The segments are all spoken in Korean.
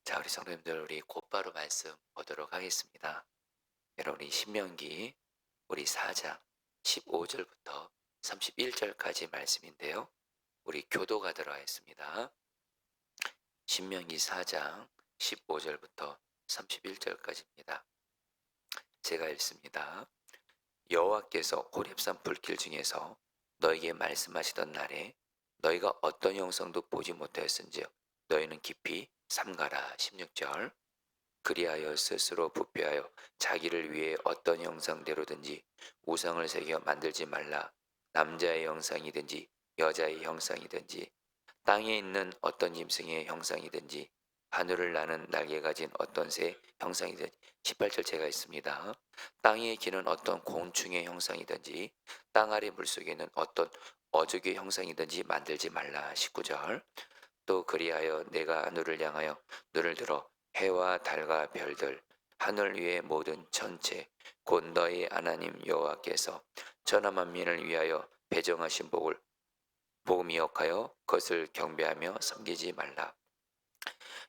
자, 우리 성도님들, 우리 곧바로 말씀 보도록 하겠습니다. 여러분, 우리 신명기 우리 4장 15절부터 31절까지 말씀인데요. 우리 교도가 들어가 있습니다. 신명기 4장 15절부터 31절까지입니다. 제가 읽습니다. 여호와께서 호렙산 불길 중에서 너에게 말씀하시던 날에 너희가 어떤 형상도 보지 못하였은즉 너희는 깊이 삼가라. 16절. 그리하여 스스로 부패하여 자기를 위해 어떤 형상대로든지 우상을 새겨 만들지 말라. 남자의 형상이든지 여자의 형상이든지 땅에 있는 어떤 짐승의 형상이든지 하늘을 나는 날개 가진 어떤 새 형상이든지. 18절 제가 있습니다. 땅에 기는 어떤 곤충의 형상이든지 땅 아래 물속에 있는 어떤 어족의 형상이든지 만들지 말라. 19절. 또 그리하여 내가 하늘을 향하여 눈을 들어 해와 달과 별들 하늘 위의 모든 전체 곧 너희 하나님 여호와께서 천하 만민을 위하여 배정하신 복을 복미역하여 그것을 경배하며 섬기지 말라.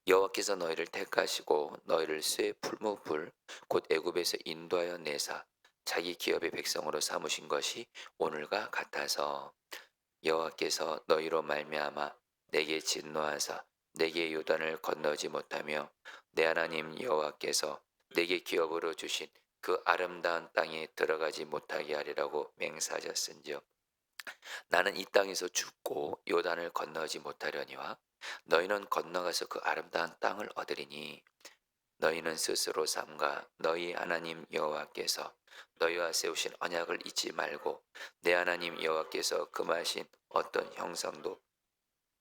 여호와께서 너희를 택하시고 너희를 쇠 풀무불 곧 애굽에서 인도하여 내사 자기 기업의 백성으로 삼으신 것이 오늘과 같아서 여호와께서 너희로 말미암아 내게 진노하사 내게 요단을 건너지 못하며 내 하나님 여호와께서 내게 기업으로 주신 그 아름다운 땅에 들어가지 못하게 하리라고 맹세하셨은즉 나는 이 땅에서 죽고 요단을 건너지 못하려니와 너희는 건너가서 그 아름다운 땅을 얻으리니 너희는 스스로 삼가 너희 하나님 여호와께서 너희와 세우신 언약을 잊지 말고 내 하나님 여호와께서 금하신 어떤 형상도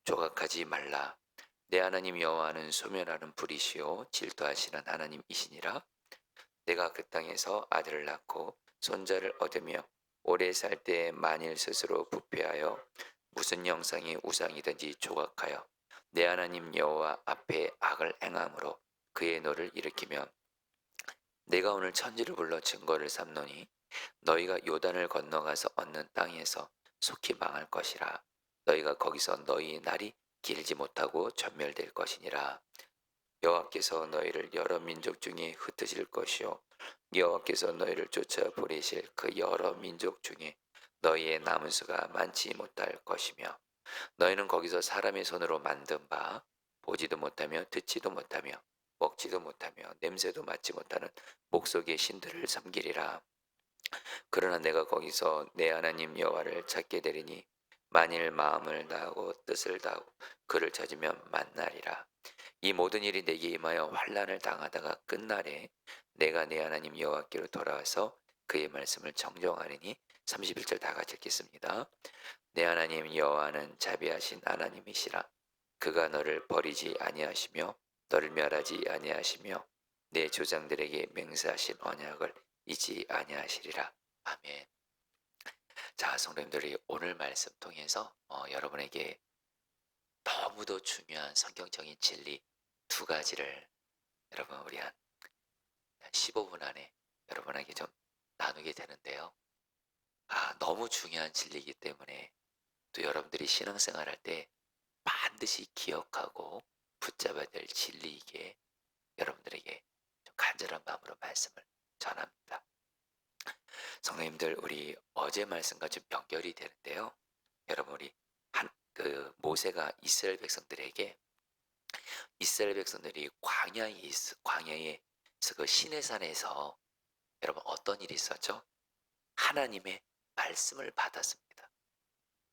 조각하지 말라. 내 하나님 여호와는 소멸하는 불이시요 질투하시는 하나님이시니라. 내가 그 땅에서 아들을 낳고 손자를 얻으며 오래 살 때에 만일 스스로 부패하여 무슨 형상의 우상이든지 조각하여 내 하나님 여호와 앞에 악을 행함으로 그의 노를 일으키며 내가 오늘 천지를 불러 증거를 삼노니 너희가 요단을 건너가서 얻는 땅에서 속히 망할 것이라. 너희가 거기서 너희 날이 길지 못하고 전멸될 것이니라. 여호와께서 너희를 여러 민족 중에 흩으실 것이요 여호와께서 너희를 쫓아 보내실 그 여러 민족 중에 너희의 남은 수가 많지 못할 것이며 너희는 거기서 사람의 손으로 만든 바 보지도 못하며 듣지도 못하며 먹지도 못하며 냄새도 맡지 못하는 목속의 신들을 섬기리라. 그러나 내가 거기서 내 하나님 여호와를 찾게 되리니 만일 마음을 다하고 뜻을 다하고 그를 찾으면 만나리라. 이 모든 일이 내게 임하여 환난을 당하다가 끝날에 내가 내 하나님 여호와께로 돌아와서 그의 말씀을 정정하리니. 31절 다 같이 읽겠습니다. 내 하나님 여호와는 자비하신 하나님이시라. 그가 너를 버리지 아니하시며 너를 멸하지 아니하시며 내 조상들에게 맹세하신 언약을 잊지 아니하시리라. 아멘. 자, 성도님들이 오늘 말씀 통해서 여러분에게 너무도 중요한 성경적인 진리 두 가지를 여러분 우리 한 15분 안에 여러분에게 좀 나누게 되는데요. 너무 중요한 진리이기 때문에 또 여러분들이 신앙생활 할 때 반드시 기억하고 붙잡아야 될 진리이기에 여러분들에게 좀 간절한 마음으로 말씀을 전합니다. 성도님들, 우리 어제 말씀과 좀 연결이 되는데요. 여러분, 우리 모세가 이스라엘 백성들에게 이스라엘 백성들이 광야에서 그 시내산에서 여러분 어떤 일이 있었죠? 하나님의 말씀을 받았습니다.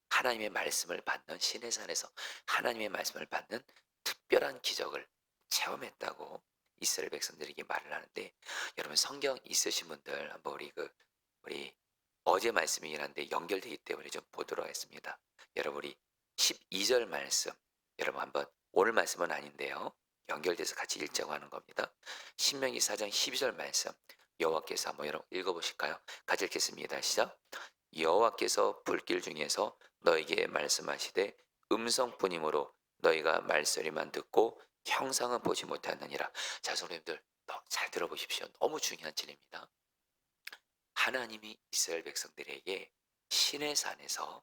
하나님의 말씀을 받는 시내산에서 하나님의 말씀을 받는 특별한 기적을 체험했다고 이스라엘 백성들에게 말을 하는데, 여러분 성경 있으신 분들 한번 우리 어제 말씀이긴 한데 연결되기 때문에 좀 보도록 하겠습니다. 여러분 우리 12절 말씀 여러분 한번, 오늘 말씀은 아닌데요 연결돼서 같이 읽자고 하는 겁니다. 신명기 4장 12절 말씀 여호와께서 한번 여러분 읽어보실까요? 같이 읽겠습니다. 시작. 여호와께서 불길 중에서 너에게 말씀하시되 음성뿐이므로 너희가 말소리만 듣고 형상은 보지 못하느니라. 자, 성도님들 잘 들어보십시오. 너무 중요한 진리입니다. 하나님이 이스라엘 백성들에게 신의 산에서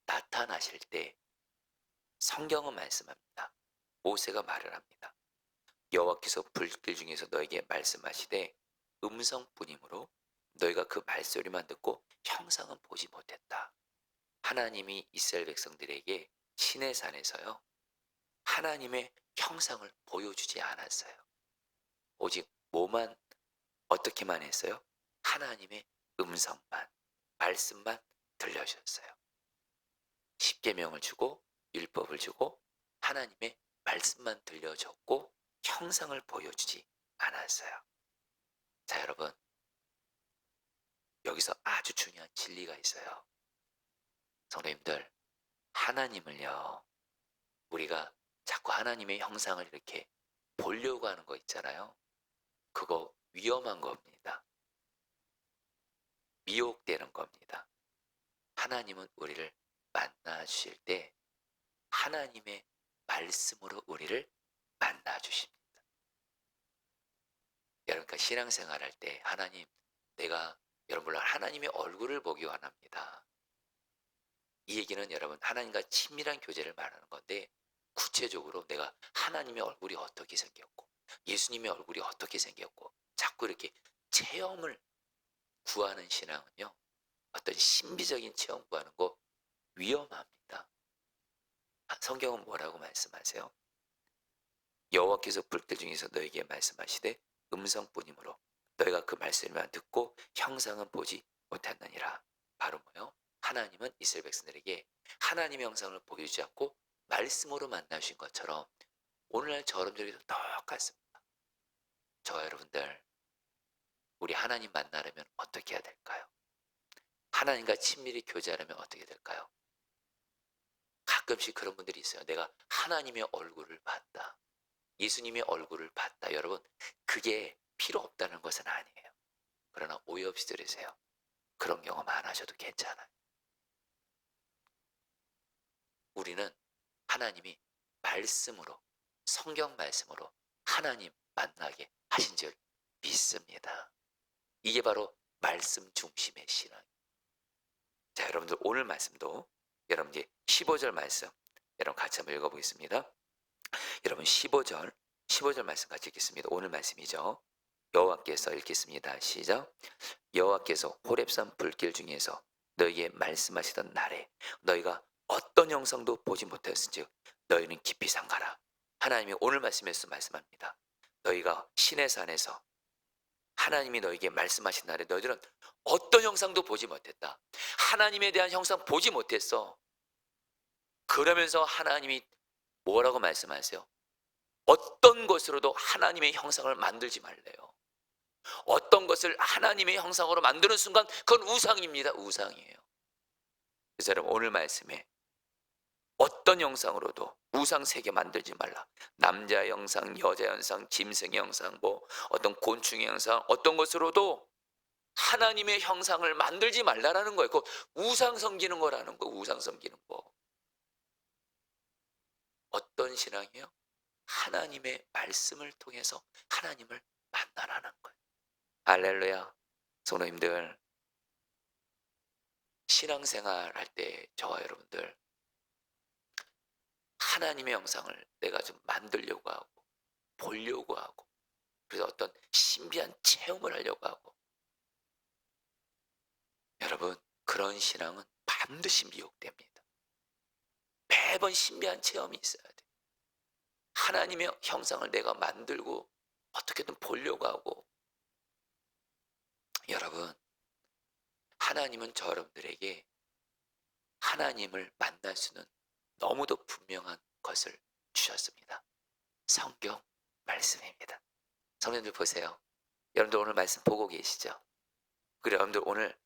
나타나실 때 성경은 말씀합니다. 모세가 말을 합니다. 여호와께서 불길 중에서 너에게 말씀하시되 음성뿐이므로 너희가 그 말소리만 듣고 형상은 보지 못했다. 하나님이 이스라엘 백성들에게 시내 산에서요, 하나님의 형상을 보여주지 않았어요. 오직 뭐만, 어떻게만 했어요? 하나님의 음성만, 말씀만 들려주셨어요. 십계명을 주고 율법을 주고 하나님의 말씀만 들려줬고 형상을 보여주지 않았어요. 자, 여러분, 여기서 아주 중요한 진리가 있어요. 성도님들, 하나님을요, 우리가 자꾸 하나님의 형상을 이렇게 보려고 하는 거 있잖아요. 그거 위험한 겁니다. 미혹되는 겁니다. 하나님은 우리를 만나 주실 때 하나님의 말씀으로 우리를 만나 주십니다. 여러분, 신앙생활 할 때 하나님, 내가 여러분 물론 하나님의 얼굴을 보기 원합니다. 이 얘기는 여러분 하나님과 친밀한 교제를 말하는 건데, 구체적으로 내가 하나님의 얼굴이 어떻게 생겼고 예수님의 얼굴이 어떻게 생겼고 자꾸 이렇게 체험을 구하는 신앙은요, 어떤 신비적인 체험 구하는 거 위험합니다. 성경은 뭐라고 말씀하세요? 여호와께서 불길 중에서 너에게 말씀하시되 음성뿐이므로 너희가 그 말씀만 듣고 형상은 보지 못했느니라. 바로 뭐요? 하나님은 이스라엘 백성들에게 하나님의 형상을 보여주지 않고 말씀으로 만나신 것처럼 오늘날 저 여러분들에게도 똑같습니다. 저와 여러분들, 우리 하나님 만나려면 어떻게 해야 될까요? 하나님과 친밀히 교제하려면 어떻게 될까요? 가끔씩 그런 분들이 있어요. 내가 하나님의 얼굴을 봤다, 예수님의 얼굴을 봤다. 여러분, 그게 필요 없다는 것은 아니에요. 그러나 오해 없이 들으세요. 그런 경험 안 하셔도 괜찮아요. 우리는 하나님이 말씀으로, 성경 말씀으로 하나님 만나게 하신 줄 믿습니다. 이게 바로 말씀 중심의 신앙입니다. 자, 여러분들 오늘 말씀도 여러분 이제 15절 말씀 여러분 같이 한번 읽어보겠습니다. 여러분 15절 말씀 같이 읽겠습니다. 오늘 말씀이죠. 여호와께서 읽겠습니다. 시작. 여호와께서 호렙산 불길 중에서 너희에게 말씀하시던 날에 너희가 어떤 형상도 보지 못하였은즉 너희는 깊이 삼가라. 하나님이 오늘 말씀에서 말씀합니다. 너희가 시내 산에서 하나님이 너에게 말씀하신 날에 너희들은 어떤 형상도 보지 못했다. 하나님에 대한 형상 보지 못했어. 그러면서 하나님이 뭐라고 말씀하세요? 어떤 것으로도 하나님의 형상을 만들지 말래요. 어떤 것을 하나님의 형상으로 만드는 순간 그건 우상입니다. 우상이에요. 그래서 여러분 오늘 말씀에 어떤 형상으로도 우상 세계 만들지 말라. 남자 형상, 여자 형상, 짐승의 형상, 뭐 어떤 곤충의 형상, 어떤 것으로도 하나님의 형상을 만들지 말라라는 거예요. 그 우상 섬기는 거라는 거. 우상 섬기는 거. 어떤 신앙이에요? 하나님의 말씀을 통해서 하나님을 만나라는 거예요. 할렐루야. 성도님들, 신앙생활 할 때 저와 여러분들 하나님의 형상을 내가 좀 만들려고 하고 보려고 하고 그래서 어떤 신비한 체험을 하려고 하고, 여러분 그런 신앙은 반드시 미혹됩니다. 매번 신비한 체험이 있어야 돼. 하나님의 형상을 내가 만들고 어떻게든 보려고 하고, 여러분 하나님은 저 여러분들에게 하나님을 만날 수는 너무도 분명한 것을 주셨습니다. 성경 말씀입니다. 성도님들 보세요. 여러분들 오늘 말씀 보고 계시죠? 그래, 여러분들 오늘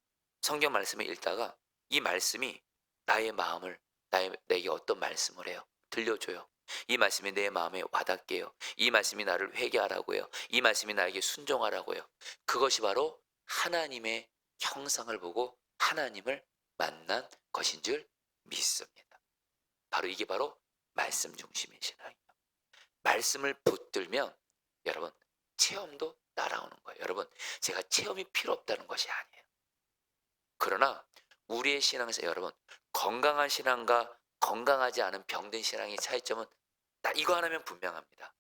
성경 말씀을 읽다가 이 말씀이 나의 마음을 내게 어떤 말씀을 해요? 들려줘요. 이 말씀이 내 마음에 와닿게 요. 이 말씀이 나를 회개하라고 해요. 이 말씀이 나에게 순종하라고 해요. 그것이 바로 하나님의 형상을 보고 하나님을 만난 것인 줄 믿습니다. 바로 이게 바로 말씀 중심의 신앙이에요. 말씀을 붙들면 여러분 체험도 따라오는 거예요. 여러분, 제가 체험이 필요 없다는 것이 아니에요. 그러나 우리의 신앙에서 여러분 건강한 신앙과 건강하지 않은 병든 신앙의 차이점은 딱 이거 하나면 분명합니다.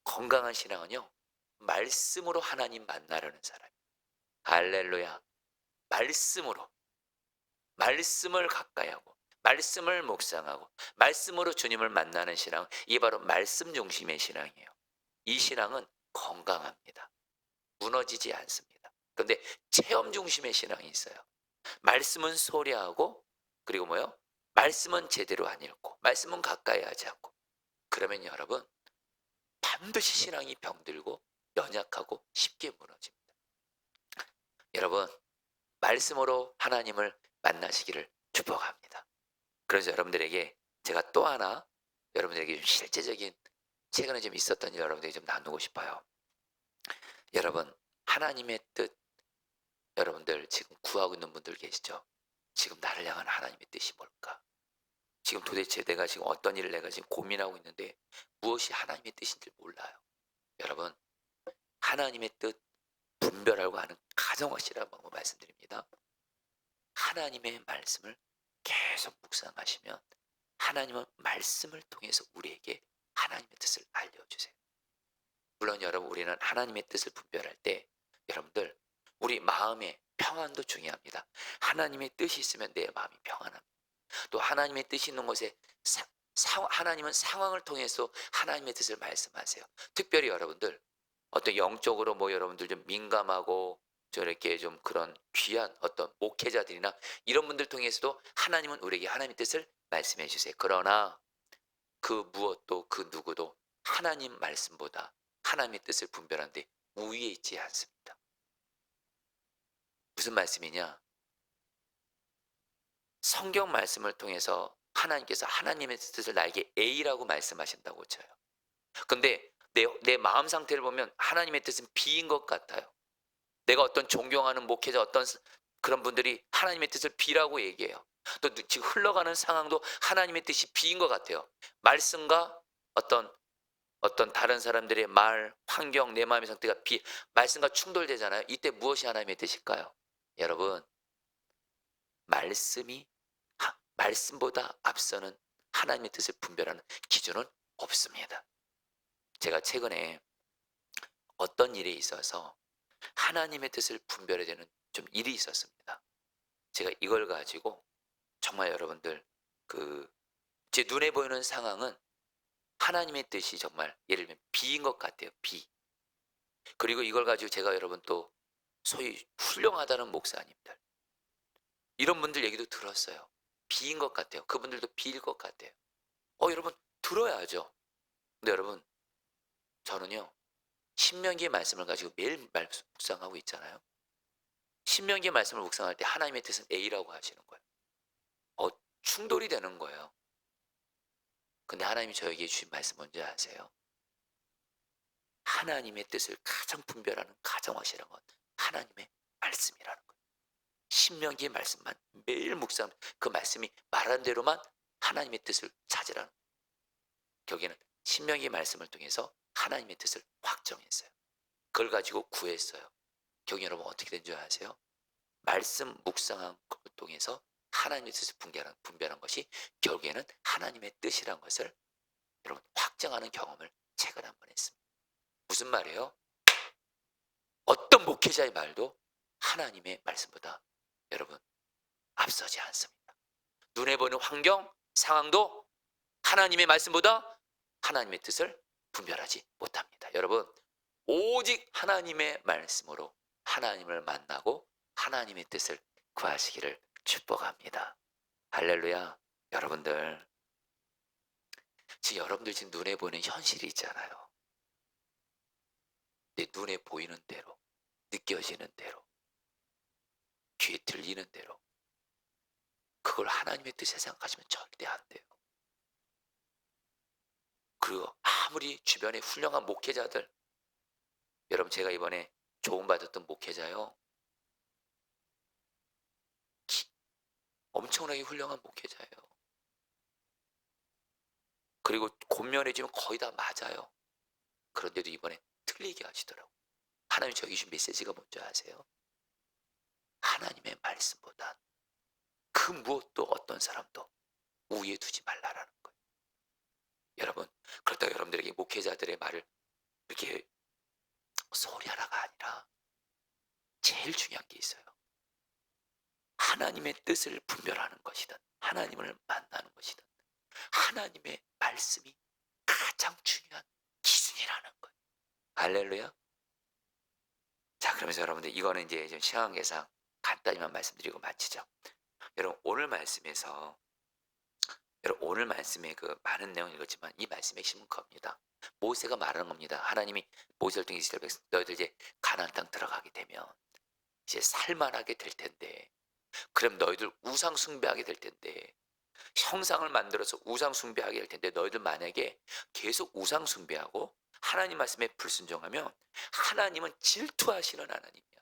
건강한 신앙은요, 말씀으로 하나님 만나려는 사람. 할렐루야. 말씀으로. 말씀을 가까이 하고 말씀을 묵상하고 말씀으로 주님을 만나는 신앙, 이게 바로 말씀 중심의 신앙이에요. 이 신앙은 건강합니다. 무너지지 않습니다. 그런데 체험 중심의 신앙이 있어요. 말씀은 소리하고, 그리고 뭐요? 말씀은 제대로 안 읽고 말씀은 가까이 하지 않고, 그러면 여러분 반드시 신앙이 병들고 연약하고 쉽게 무너집니다. 여러분, 말씀으로 하나님을 만나시기를 축복합니다. 그래서 여러분들에게 제가 또 하나, 여러분들에게 좀 실제적인 최근에 좀 있었던 일 여러분들에게 좀 나누고 싶어요. 여러분, 하나님의 뜻, 여러분들 지금 구하고 있는 분들 계시죠? 지금 나를 향한 하나님의 뜻이 뭘까? 지금 도대체 내가 지금 어떤 일을 내가 지금 고민하고 있는데 무엇이 하나님의 뜻인지 몰라요. 여러분, 하나님의 뜻 분별하고 하는 가정하시라고 방법 말씀드립니다. 하나님의 말씀을 계속 묵상하시면 하나님은 말씀을 통해서 우리에게 하나님의 뜻을 알려주세요. 물론 여러분, 우리는 하나님의 뜻을 분별할 때 여러분들 우리 마음의 평안도 중요합니다. 하나님의 뜻이 있으면 내 마음이 평안합니다. 또 하나님의 뜻이 있는 곳에 하나님은 상황을 통해서 하나님의 뜻을 말씀하세요. 특별히 여러분들 어떤 영적으로 뭐 여러분들 좀 민감하고 저렇게 좀 그런 귀한 어떤 목회자들이나 이런 분들 통해서도 하나님은 우리에게 하나님의 뜻을 말씀해 주세요. 그러나 그 무엇도 그 누구도 하나님 말씀보다 하나님의 뜻을 분별하는데 우위에 있지 않습니다. 무슨 말씀이냐? 성경 말씀을 통해서 하나님께서 하나님의 뜻을 나에게 A라고 말씀하신다고 쳐요. 근데 내 마음 상태를 보면 하나님의 뜻은 B인 것 같아요. 내가 어떤 존경하는 목회자 어떤 그런 분들이 하나님의 뜻을 B라고 얘기해요. 또 지금 흘러가는 상황도 하나님의 뜻이 B인 것 같아요. 말씀과 어떤 다른 사람들의 말, 환경, 내 마음의 상태가 말씀과 충돌되잖아요. 이때 무엇이 하나님의 뜻일까요? 여러분, 말씀보다 앞서는 하나님의 뜻을 분별하는 기준은 없습니다. 제가 최근에 어떤 일에 있어서 하나님의 뜻을 분별해야 되는 좀 일이 있었습니다. 제가 이걸 가지고 정말 여러분들 제 눈에 보이는 상황은 하나님의 뜻이 정말 예를 들면 B인 것 같아요. B. 그리고 이걸 가지고 제가 여러분 또 소위 훌륭하다는 목사님들 이런 분들 얘기도 들었어요. B인 것 같아요. 그분들도 B일 것 같아요. 여러분 들어야죠. 근데 여러분, 저는요 신명기의 말씀을 가지고 매일 묵상하고 있잖아요. 신명기의 말씀을 묵상할 때 하나님의 뜻은 A라고 하시는 거예요. 충돌이 되는 거예요. 근데 하나님이 저에게 주신 말씀 뭔지 아세요? 하나님의 뜻을 가장 분별하는 가정하시라는 건 하나님의 말씀이라는 거예요. 신명기의 말씀만 매일 묵상, 그 말씀이 말한 대로만 하나님의 뜻을 찾으라는 거예요. 결국에는 신명기의 말씀을 통해서 하나님의 뜻을 확정했어요. 그걸 가지고 구했어요. 결국 여러분 어떻게 된 줄 아세요? 말씀 묵상한 것을 통해서 하나님의 뜻을 분별한 것이 결국에는 하나님의 뜻이라는 것을 여러분 확정하는 경험을 최근에 한번 했습니다. 무슨 말이에요? 어떤 목회자의 말도 하나님의 말씀보다 여러분 앞서지 않습니다. 눈에 보이는 환경, 상황도 하나님의 말씀보다 하나님의 뜻을 분별하지 못합니다. 여러분, 오직 하나님의 말씀으로 하나님을 만나고 하나님의 뜻을 구하시기를 축복합니다. 할렐루야. 여러분들, 여러분들 지금 눈에 보이는 현실이 있잖아요. 내 눈에 보이는 대로, 느껴지는 대로, 귀에 들리는 대로 그걸 하나님의 뜻에 생각하시면 절대 안 돼요. 그리고 아무리 주변에 훌륭한 목회자들, 여러분 제가 이번에 조언받았던 목회자요, 엄청나게 훌륭한 목회자예요. 그리고 권면해 주면 거의 다 맞아요. 그런데도 이번에 틀리게 하시더라고요. 하나님 저에게 주신 메시지가 뭔지 아세요? 하나님의 말씀보다 그 무엇도 어떤 사람도 우위에 두지 말라라는 거예요. 여러분, 그렇다고 여러분들에게 목회자들의 말을 이렇게 소리 하나가 아니라 제일 중요한 게 있어요. 하나님의 뜻을 분별하는 것이든 하나님을 만나는 것이든 하나님의 말씀이 가장 중요한 기준이라는 거예요. 할렐루야. 자, 그러면서 여러분들 이거는 이제 좀 시간 계상 간단히만 말씀드리고 마치죠. 여러분 오늘 말씀에 그 많은 내용 읽었지만 이 말씀의 핵심은 겁니다. 모세가 말하는 겁니다. 하나님이 모세를 통해 이스라엘 백성 너희들 이제 가나안 땅 들어가게 되면 이제 살만하게 될 텐데, 그럼 너희들 우상 숭배하게 될 텐데, 형상을 만들어서 우상 숭배하게 될 텐데, 너희들 만약에 계속 우상 숭배하고 하나님 말씀에 불순종하면 하나님은 질투하시는 하나님이야.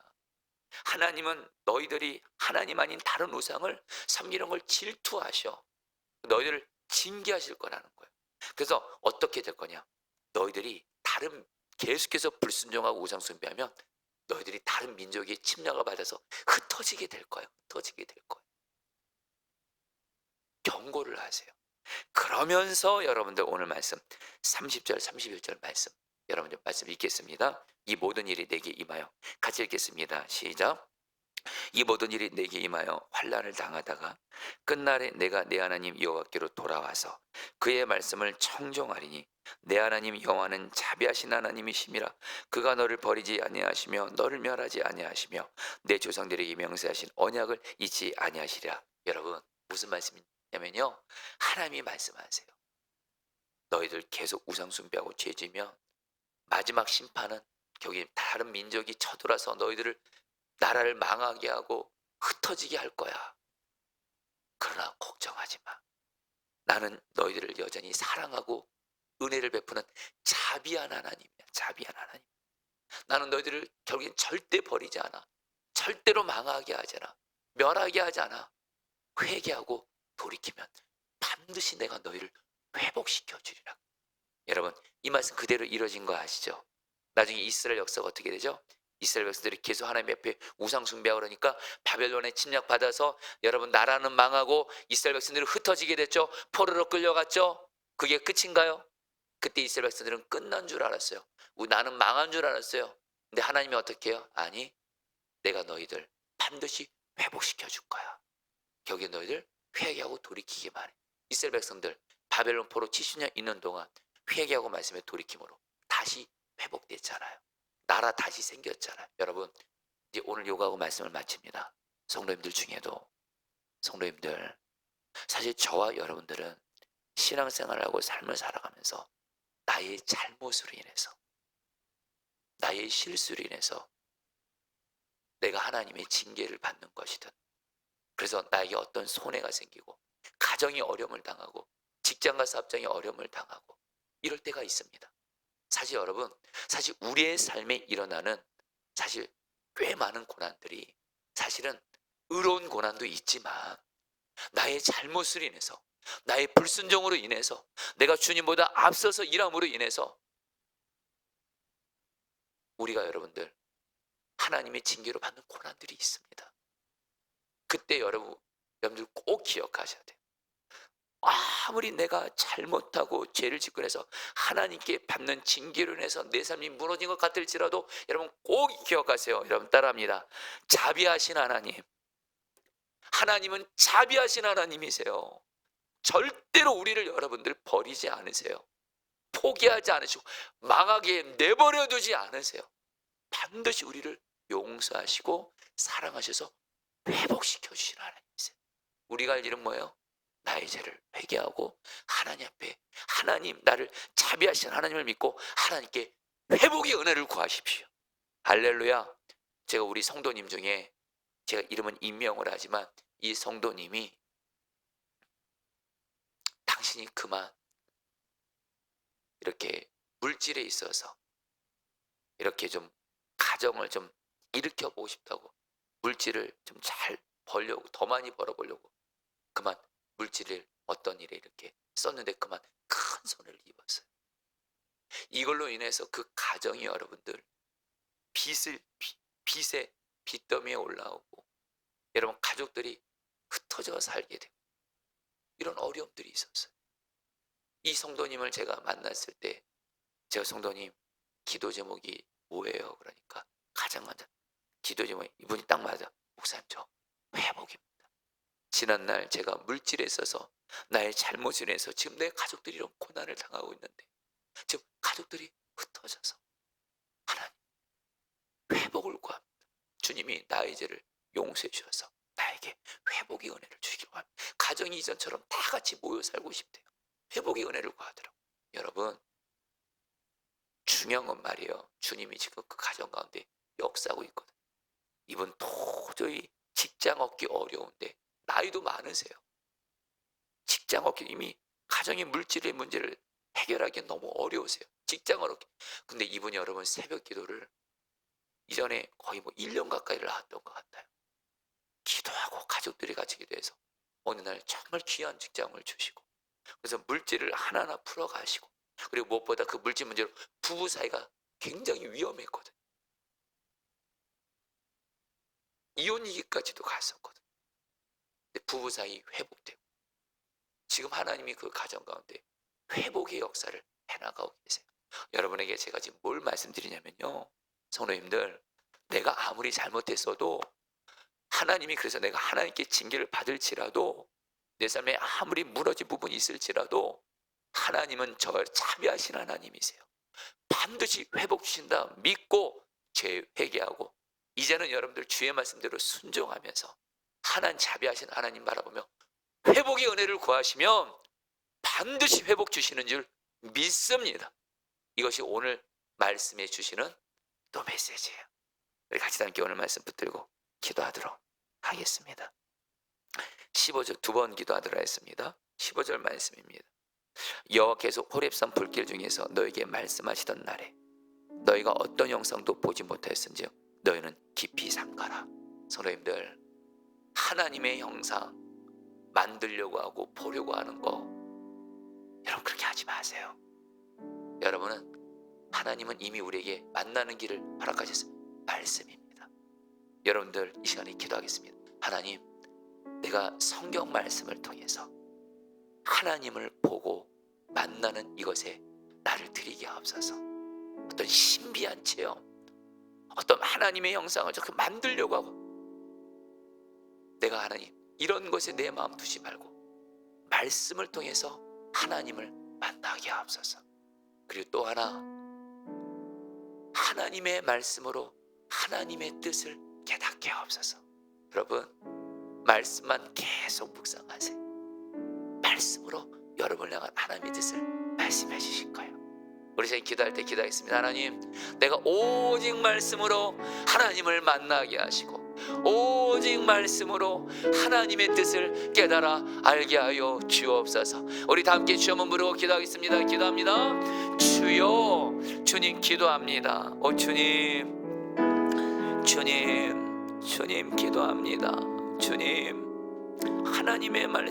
하나님은 너희들이 하나님 아닌 다른 우상을 섬기는 걸 질투하셔. 너희들을 징계하실 거라는 거예요. 그래서 어떻게 될 거냐? 너희들이 계속해서 불순종하고 우상 숭배하면 너희들이 다른 민족의 침략을 받아서 흩어지게 될 거예요. 흩어지게 될 거예요. 경고를 하세요. 그러면서 여러분들 오늘 말씀 30절 31절 말씀, 여러분들 말씀 읽겠습니다. 이 모든 일이 내게 임하여, 같이 읽겠습니다. 시작. 이 모든 일이 내게 임하여 환난을 당하다가 끝날에 내가 내 하나님 여호와께로 돌아와서 그의 말씀을 청종하리니 내 하나님 여호와는 자비하신 하나님이심이라. 그가 너를 버리지 아니하시며 너를 멸하지 아니하시며 내 조상들에게 명세하신 언약을 잊지 아니하시리라. 여러분, 무슨 말씀이냐면요, 하나님이 말씀하세요. 너희들 계속 우상 숭배하고 죄 지면 마지막 심판은 거기 다른 민족이 쳐들어서 너희들을, 나라를 망하게 하고 흩어지게 할 거야. 그러나 걱정하지 마. 나는 너희들을 여전히 사랑하고 은혜를 베푸는 자비한 하나님이야. 자비한 하나님. 나는 너희들을 결국엔 절대 버리지 않아. 절대로 망하게 하지 않아. 멸하게 하지 않아. 회개하고 돌이키면 반드시 내가 너희를 회복시켜 주리라. 여러분, 이 말씀 그대로 이루어진 거 아시죠? 나중에 이스라엘 역사가 어떻게 되죠? 이스라엘 백성들이 계속 하나님 앞에 우상 숭배하고 그러니까 바벨론에 침략받아서 여러분 나라는 망하고 이스라엘 백성들이 흩어지게 됐죠. 포로로 끌려갔죠. 그게 끝인가요? 그때 이스라엘 백성들은 끝난 줄 알았어요. 나는 망한 줄 알았어요. 근데 하나님이 어떻게 해요? 아니, 내가 너희들 반드시 회복시켜 줄 거야. 거기에 너희들 회개하고 돌이키기만 해. 이스라엘 백성들 바벨론 포로 70년 있는 동안 회개하고 말씀에 돌이킴으로 다시 회복됐잖아요. 나라 다시 생겼잖아요. 여러분, 이제 오늘 요구하고 말씀을 마칩니다. 성도님들 중에도, 성도님들, 사실 저와 여러분들은 신앙생활하고 삶을 살아가면서 나의 잘못으로 인해서, 나의 실수로 인해서 내가 하나님의 징계를 받는 것이든, 그래서 나에게 어떤 손해가 생기고 가정이 어려움을 당하고 직장과 사업장에 어려움을 당하고 이럴 때가 있습니다. 사실 여러분, 사실 우리의 삶에 일어나는 사실 꽤 많은 고난들이 사실은 의로운 고난도 있지만 나의 잘못으로 인해서, 나의 불순종으로 인해서, 내가 주님보다 앞서서 일함으로 인해서 우리가 여러분들 하나님의 징계로 받는 고난들이 있습니다. 그때 여러분들 꼭 기억하셔야 돼요. 아무리 내가 잘못하고 죄를 짓고 해서 하나님께 받는 징계로 인해서 내 삶이 무너진 것 같을지라도 여러분 꼭 기억하세요. 여러분 따라합니다. 자비하신 하나님, 하나님은 자비하신 하나님이세요. 절대로 우리를 여러분들 버리지 않으세요. 포기하지 않으시고 망하게 내버려 두지 않으세요. 반드시 우리를 용서하시고 사랑하셔서 회복시켜 주신 하나님이세요. 우리가 할 일은 뭐예요? 나의 죄를 회개하고 하나님 앞에, 하나님 나를 자비하신 하나님을 믿고 하나님께 회복의 은혜를 구하십시오. 할렐루야. 제가 우리 성도님 중에, 제가 이름은 임명을 하지만 이 성도님이 당신이 그만 이렇게 물질에 있어서 이렇게 좀 가정을 좀 일으켜 보고 싶다고, 물질을 좀 잘 벌려고, 더 많이 벌어보려고 그만 물질을 어떤 일에 이렇게 썼는데 그만 큰 손해를 입었어요. 이걸로 인해서 그 가정이 여러분들 빚에 빚더미에 올라오고 여러분 가족들이 흩어져 살게 되고 이런 어려움들이 있었어요. 이 성도님을 제가 만났을 때 제가 성도님 기도 제목이 뭐예요? 그러니까 가장 먼저 기도 제목이 이분이 딱 맞아. 목사님 저 회복입니다. 지난날 제가 물질에 있어서 나의 잘못을 해서 지금 내 가족들이 이런 고난을 당하고 있는데 지금 가족들이 흩어져서 하나님 회복을 구합니다. 주님이 나의 죄를 용서해 주셔서 나에게 회복의 은혜를 주시기 바랍니다. 가정이 이전처럼 다 같이 모여 살고 싶대요. 회복의 은혜를 구하더라고요. 여러분 중요한 건 말이에요. 주님이 지금 그 가정 가운데 역사하고 있거든요. 이분 도저히 직장 얻기 어려운데 나이도 많으세요. 직장 얻기 이미 가정의 물질의 문제를 해결하기 너무 어려우세요. 직장을 얻기. 근데 이분이 여러분 새벽 기도를 이전에 거의 뭐 1년 가까이를 하던 것 같아요. 기도하고 가족들이 같이 기도해서 어느 날 정말 귀한 직장을 주시고 그래서 물질을 하나하나 풀어가시고 그리고 무엇보다 그 물질 문제로 부부 사이가 굉장히 위험했거든요. 이혼 위기까지도 갔었거든요. 근데 부부 사이 회복되고 지금 하나님이 그 가정 가운데 회복의 역사를 해나가고 계세요. 여러분에게 제가 지금 뭘 말씀드리냐면요. 성도님들 내가 아무리 잘못했어도 하나님이 그래서 내가 하나님께 징계를 받을지라도 내 삶에 아무리 무너진 부분이 있을지라도 하나님은 저를 자비하신 하나님이세요. 반드시 회복 주신다 믿고 죄 회개하고 이제는 여러분들 주의 말씀대로 순종하면서 하나님 자비하신 하나님 바라보며 회복의 은혜를 구하시면 반드시 회복 주시는 줄 믿습니다. 이것이 오늘 말씀해 주시는 또 메시지예요. 우리 같이 함께 오늘 말씀 붙들고 기도하도록 하겠습니다. 15절 두 번 기도하도록 하겠습니다. 15절 말씀입니다. 여호와께서 호렙산 불길 중에서 너에게 말씀하시던 날에 너희가 어떤 영상도 보지 못하였은즉 너희는 깊이 삼가라. 성도님들 하나님의 형상 만들려고 하고 보려고 하는 거 여러분 그렇게 하지 마세요. 여러분은 하나님은 이미 우리에게 만나는 길을 허락하셨어요. 말씀입니다. 여러분들 이 시간에 기도하겠습니다. 하나님 내가 성경 말씀을 통해서 하나님을 보고 만나는 이것에 나를 드리게 하옵소서. 어떤 신비한 체험 어떤 하나님의 형상을 저렇게 만들려고 하고 내가 하나님 이런 것에 내 마음 두지 말고 말씀을 통해서 하나님을 만나게 하옵소서. 그리고 또 하나 하나님의 말씀으로 하나님의 뜻을 깨닫게 하옵소서. 여러분 말씀만 계속 묵상하세요. 말씀으로 여러분을 향한 하나님의 뜻을 말씀해 주실 거예요. 우리 저희 기도할 때 기도하겠습니다. 하나님 내가 오직 말씀으로 하나님을 만나게 하시고 오직 말씀으로 하나님의 뜻을 깨달아 알게 하여 주옵소서. 우리 다 함께 주여 한번 부르고 기도하겠습니다. 기도합니다. 주여 주님 기도합니다. 오 주님 주님 기도합니다. 주님 하나님의 말씀